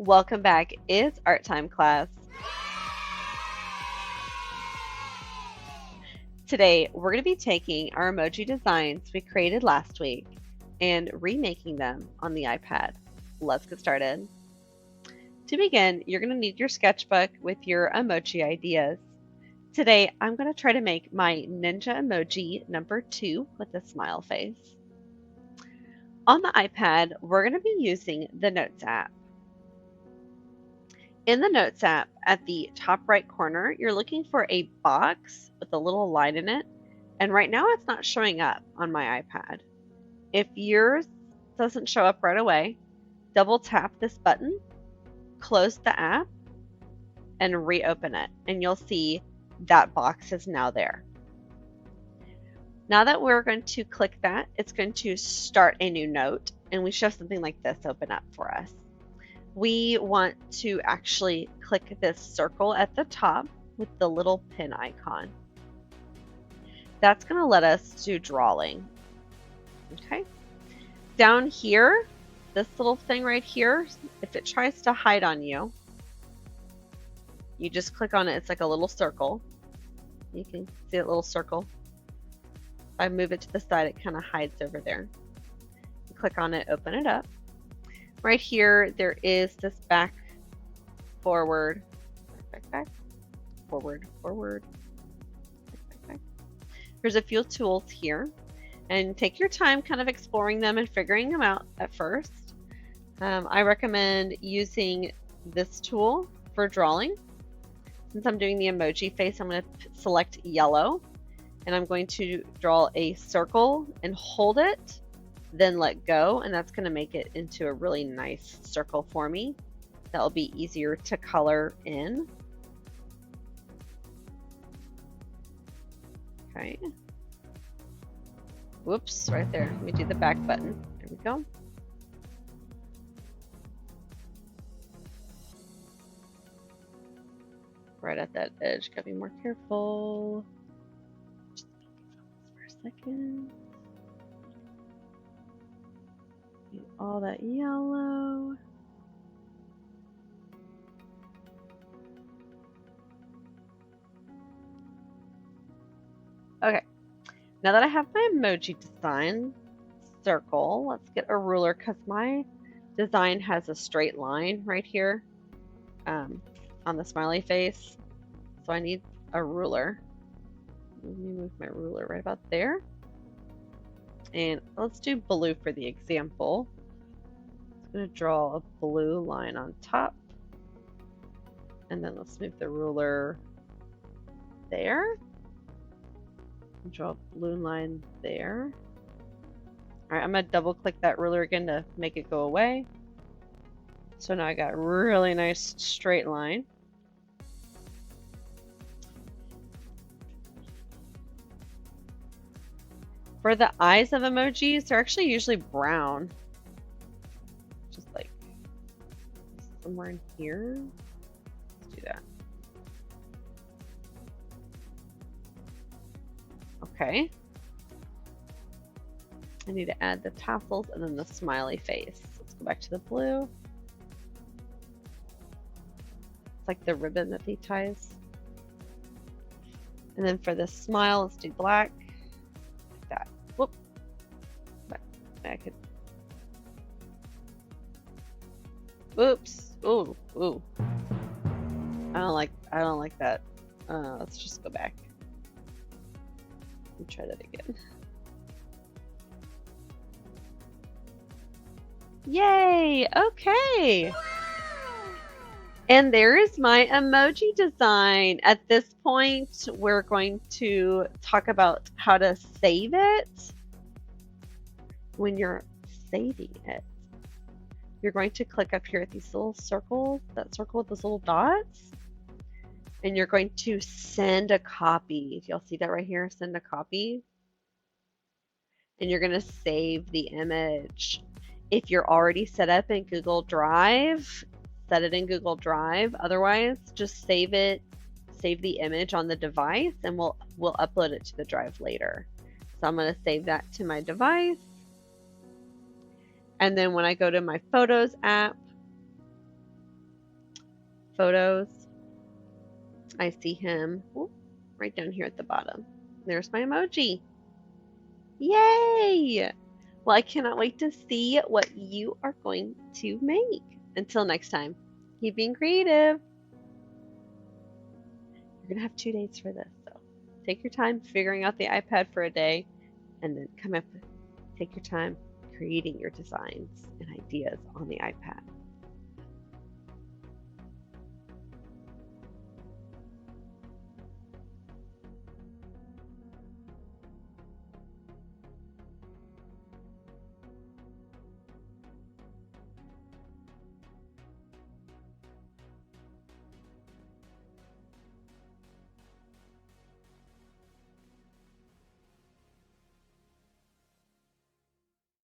Welcome back. It's art time class. Today, we're going to be taking our emoji designs we created last week and remaking them on the iPad. Let's get started. To begin, you're going to need your sketchbook with your emoji ideas. Today, I'm going to try to make my ninja emoji number 2 with a smile face. On the iPad, we're going to be using the Notes app. In the Notes app, at the top right corner, you're looking for a box with a little line in it, and right now it's not showing up on my iPad. If yours doesn't show up right away, double tap this button, close the app, and reopen it, and you'll see that box is now there. Now that we're going to click that, it's going to start a new note, and we should have something like this open up for us. We want to actually click this circle at the top with the little pin icon. That's going to let us do drawing. Okay. Down here, this little thing right here, if it tries to hide on you, you just click on it. It's like a little circle. You can see a little circle. If I move it to the side, it kind of hides over there. You click on it, open it up. Right here, there is this back, forward, back, forward, back. There's a few tools here, and take your time kind of exploring them and figuring them out at first. I recommend using this tool for drawing. Since I'm doing the emoji face, I'm going to select yellow, and I'm going to draw a circle and hold it, then let go, and that's going to make it into a really nice circle for me. That will be easier to color in. Okay. Whoops, right there. Let me do the back button. There we go. Right at that edge. Gotta be more careful. Just for a second. All that yellow. Okay, now that I have my emoji design circle, let's get a ruler because my design has a straight line right here on the smiley face. So I need a ruler. Let me move my ruler right about there. And let's do blue for the example. I'm going to draw a blue line on top. And then let's move the ruler there. Draw a blue line there. All right, I'm going to double click that ruler again to make it go away. So now I got a really nice straight line. For the eyes of emojis, they're actually usually brown. Just like somewhere in here. Let's do that. Okay. I need to add the tassels and then the smiley face. Let's go back to the blue. It's like the ribbon that he ties. And then for the smile, let's do black. Like that. Whoop. But I could. Oops. Ooh. Ooh. I don't like that. Let's just go back. Let me try that again. Yay! Okay. And there is my emoji design. At this point, we're going to talk about how to save it. When you're saving it, you're going to click up here at these little circles, that circle with those little dots, and you're going to send a copy. You'll see that right here, send a copy. And you're going to save the image. If you're already set up in Google Drive, set it in Google Drive. Otherwise, just save it, save the image on the device, and we'll upload it to the drive later. So I'm going to save that to my device. And then when I go to my Photos app, photos. I see him right down here at the bottom. There's my emoji. Yay! Well, I cannot wait to see what you are going to make. Until next time, keep being creative. You're going to have 2 days for this, so take your time figuring out the iPad for a day, and then take your time creating your designs and ideas on the iPad.